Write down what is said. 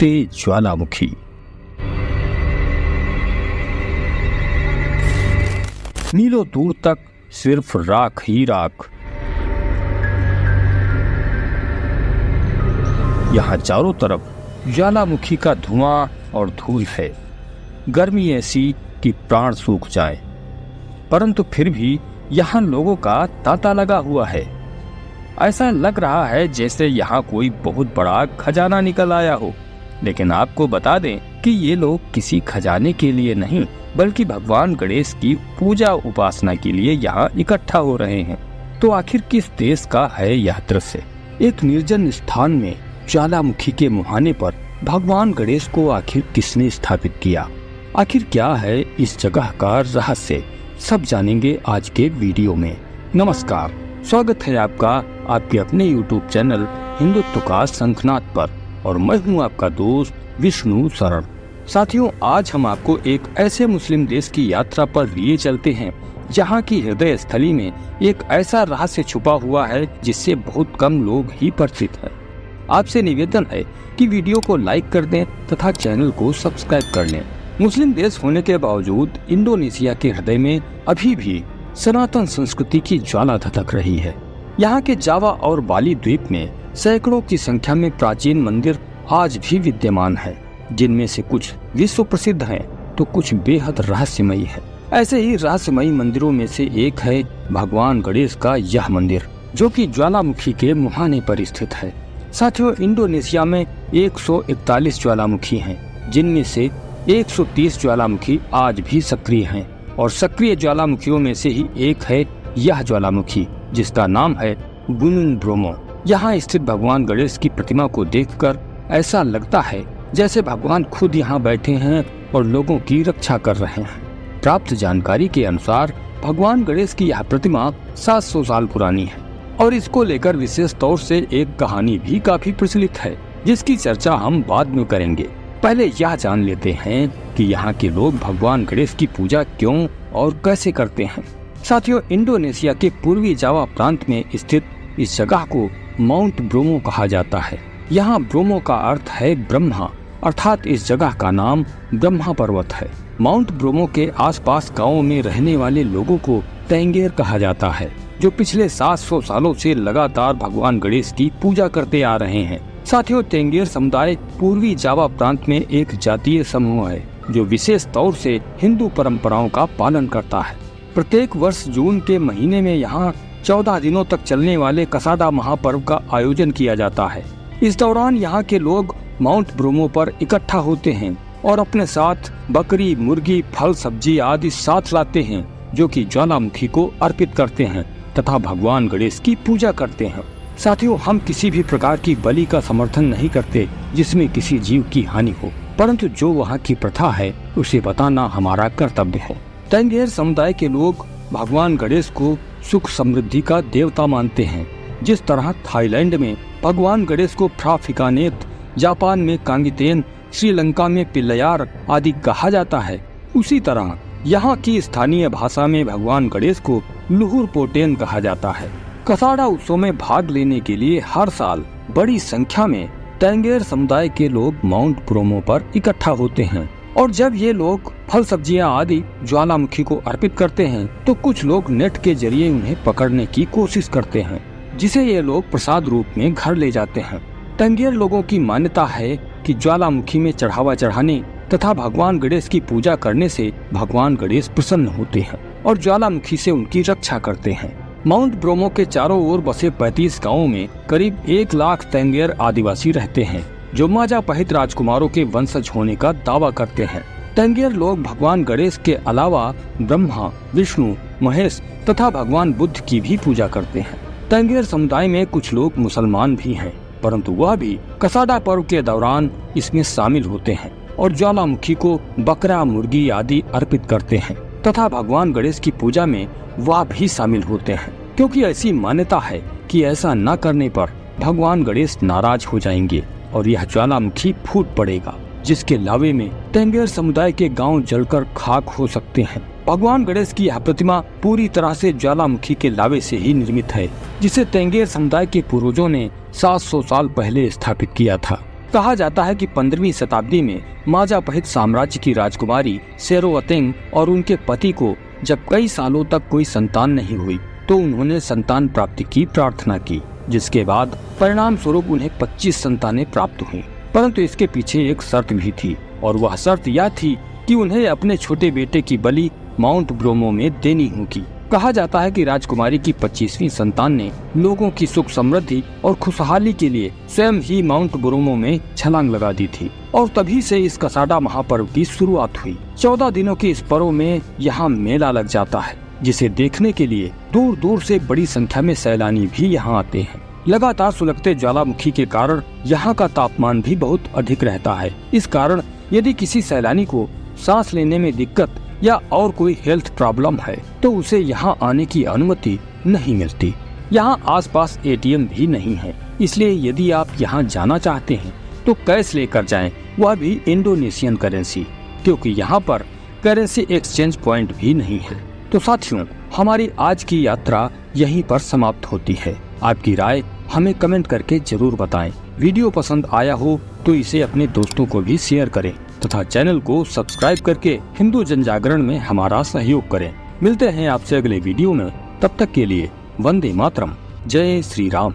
फूटते ज्वालामुखी। मीलों दूर तक सिर्फ राख ही राख। यहाँ चारों तरफ ज्वालामुखी का धुआं और धूल है। गर्मी ऐसी कि प्राण सूख जाए, परंतु फिर भी यहाँ लोगों का तांता लगा हुआ है। ऐसा लग रहा है जैसे यहाँ कोई बहुत बड़ा खजाना निकल आया हो। लेकिन आपको बता दें कि ये लोग किसी खजाने के लिए नहीं, बल्कि भगवान गणेश की पूजा उपासना के लिए यहाँ इकट्ठा हो रहे हैं। तो आखिर किस देश का है यह दृश्य? एक निर्जन स्थान में ज्वालामुखी के मुहाने पर भगवान गणेश को आखिर किसने स्थापित किया? आखिर क्या है इस जगह का रहस्य? सब जानेंगे आज के वीडियो में। नमस्कार, स्वागत है आपका आपके अपने YouTube चैनल हिंदुत्व का शंखनाद पर, और मैं हूं आपका दोस्त विष्णु शरण। साथियों, आज हम आपको एक ऐसे मुस्लिम देश की यात्रा पर लिए चलते हैं जहां की हृदय स्थली में एक ऐसा रहस्य छुपा हुआ है जिससे बहुत कम लोग ही परिचित हैं। आपसे निवेदन है कि वीडियो को लाइक कर दें तथा चैनल को सब्सक्राइब कर लें। मुस्लिम देश होने के बावजूद इंडोनेशिया के हृदय में अभी भी सनातन संस्कृति की ज्वाला धधक रही है। यहाँ के जावा और बाली द्वीप में सैकड़ों की संख्या में प्राचीन मंदिर आज भी विद्यमान है, जिनमें से कुछ विश्व प्रसिद्ध हैं तो कुछ बेहद रहस्यमयी है। ऐसे ही रहस्यमयी मंदिरों में से एक है भगवान गणेश का यह मंदिर, जो कि ज्वालामुखी के मुहाने पर स्थित है। साथियों, इंडोनेशिया में 141 ज्वालामुखी हैं, जिनमें से 130 ज्वालामुखी आज भी सक्रिय हैं, और सक्रिय ज्वालामुखियों में से ही एक है यह ज्वालामुखी जिसका नाम है गुनुंग ब्रोमो। यहाँ स्थित भगवान गणेश की प्रतिमा को देखकर ऐसा लगता है जैसे भगवान खुद यहाँ बैठे हैं और लोगों की रक्षा कर रहे हैं। प्राप्त जानकारी के अनुसार भगवान गणेश की यह प्रतिमा 700 साल पुरानी है, और इसको लेकर विशेष तौर से एक कहानी भी काफी प्रचलित है, जिसकी चर्चा हम बाद में करेंगे। पहले यह जान लेते हैं कि यहाँ के लोग भगवान गणेश की पूजा क्यों और कैसे करते हैं। साथियों, इंडोनेशिया के पूर्वी जावा प्रांत में स्थित इस जगह को माउंट ब्रोमो कहा जाता है। यहाँ ब्रोमो का अर्थ है ब्रह्मा, अर्थात इस जगह का नाम ब्रह्मा पर्वत है। माउंट ब्रोमो के आसपास गाँव में रहने वाले लोगों को तेंगेर कहा जाता है, जो पिछले 700 सालों से लगातार भगवान गणेश की पूजा करते आ रहे हैं। साथियों, तेंगेर समुदाय पूर्वी जावा प्रांत में एक जातीय समूह है जो विशेष तौर से हिंदू परंपराओं का पालन करता है। प्रत्येक वर्ष जून के महीने में यहाँ 14 दिनों तक चलने वाले कसादा महापर्व का आयोजन किया जाता है। इस दौरान यहाँ के लोग माउंट ब्रोमो पर इकट्ठा होते हैं और अपने साथ बकरी, मुर्गी, फल, सब्जी आदि साथ लाते हैं, जो कि ज्वालामुखी को अर्पित करते हैं तथा भगवान गणेश की पूजा करते हैं। साथियों, हम किसी भी प्रकार की बलि का समर्थन नहीं करते जिसमें किसी जीव की हानि हो, परंतु जो वहाँ की प्रथा है उसे बताना हमारा कर्तव्य है। तेंगेर समुदाय के लोग भगवान गणेश को सुख समृद्धि का देवता मानते हैं। जिस तरह थाईलैंड में भगवान गणेश को फ्राफिकानेत, जापान में कांगितेन, श्रीलंका में पिल्लयार आदि कहा जाता है, उसी तरह यहाँ की स्थानीय भाषा में भगवान गणेश को लुहुर पोटेन कहा जाता है। कसाड़ा उत्सव में भाग लेने के लिए हर साल बड़ी संख्या में तेंगेर समुदाय के लोग माउंट ब्रोमो पर इकट्ठा होते हैं, और जब ये लोग फल सब्जियां आदि ज्वालामुखी को अर्पित करते हैं तो कुछ लोग नेट के जरिए उन्हें पकड़ने की कोशिश करते हैं, जिसे ये लोग प्रसाद रूप में घर ले जाते हैं। तेंगेर लोगों की मान्यता है कि ज्वालामुखी में चढ़ावा चढ़ाने तथा भगवान गणेश की पूजा करने से भगवान गणेश प्रसन्न होते हैं और ज्वालामुखी से उनकी रक्षा करते हैं। माउंट ब्रोमो के चारों ओर बसे 35 गाँवों में करीब 1 लाख तेंगेर आदिवासी रहते हैं, जो माजापहित राजकुमारों के वंशज होने का दावा करते हैं। तेंगेर लोग भगवान गणेश के अलावा ब्रह्मा, विष्णु, महेश तथा भगवान बुद्ध की भी पूजा करते हैं। तेंगेर समुदाय में कुछ लोग मुसलमान भी हैं, परंतु वह भी कसाडा पर्व के दौरान इसमें शामिल होते हैं और ज्वालामुखी को बकरा, मुर्गी आदि अर्पित करते हैं तथा भगवान गणेश की पूजा में वह भी शामिल होते हैं, क्योंकि ऐसी मान्यता है कि ऐसा न करने पर भगवान गणेश नाराज हो जाएंगे और यह ज्वालामुखी फूट पड़ेगा, जिसके लावे में तेंगेर समुदाय के गांव जलकर खाक हो सकते हैं। भगवान गणेश की यह प्रतिमा पूरी तरह से ज्वालामुखी के लावे से ही निर्मित है, जिसे तेंगेर समुदाय के पूर्वजों ने 700 साल पहले स्थापित किया था। कहा जाता है कि 15वीं शताब्दी में माजापहित साम्राज्य की राजकुमारी सेरोवतेंग और उनके पति को जब कई सालों तक कोई संतान नहीं हुई तो उन्होंने संतान प्राप्ति की प्रार्थना की, जिसके बाद परिणाम स्वरूप उन्हें 25 संतानें प्राप्त हुई। परंतु इसके पीछे एक शर्त भी थी और वह शर्त यह थी कि उन्हें अपने छोटे बेटे की बलि माउंट ब्रोमो में देनी होगी। कहा जाता है कि राजकुमारी की 25वीं संतान ने लोगों की सुख समृद्धि और खुशहाली के लिए स्वयं ही माउंट ब्रोमो में छलांग लगा दी थी और तभी से इस कसाडा महापर्व की शुरुआत हुई। 14 दिनों के इस पर्व में यहाँ मेला लग जाता है, जिसे देखने के लिए दूर दूर से बड़ी संख्या में सैलानी भी यहाँ आते हैं। लगातार सुलगते ज्वालामुखी के कारण यहाँ का तापमान भी बहुत अधिक रहता है। इस कारण यदि किसी सैलानी को सांस लेने में दिक्कत या और कोई हेल्थ प्रॉब्लम है तो उसे यहाँ आने की अनुमति नहीं मिलती। यहाँ आसपास एटीएम भी नहीं है, इसलिए यदि आप यहाँ जाना चाहते हैं तो कैश लेकर जाएं, वह भी इंडोनेशियन करेंसी, क्योंकि यहाँ पर करेंसी एक्सचेंज पॉइंट भी नहीं है। तो साथियों, हमारी आज की यात्रा यहीं पर समाप्त होती है। आपकी राय हमें कमेंट करके जरूर बताएं। वीडियो पसंद आया हो तो इसे अपने दोस्तों को भी शेयर करें तथा चैनल को सब्सक्राइब करके हिंदू जनजागरण में हमारा सहयोग करें। मिलते हैं आपसे अगले वीडियो में, तब तक के लिए वंदे मातरम, जय श्री राम।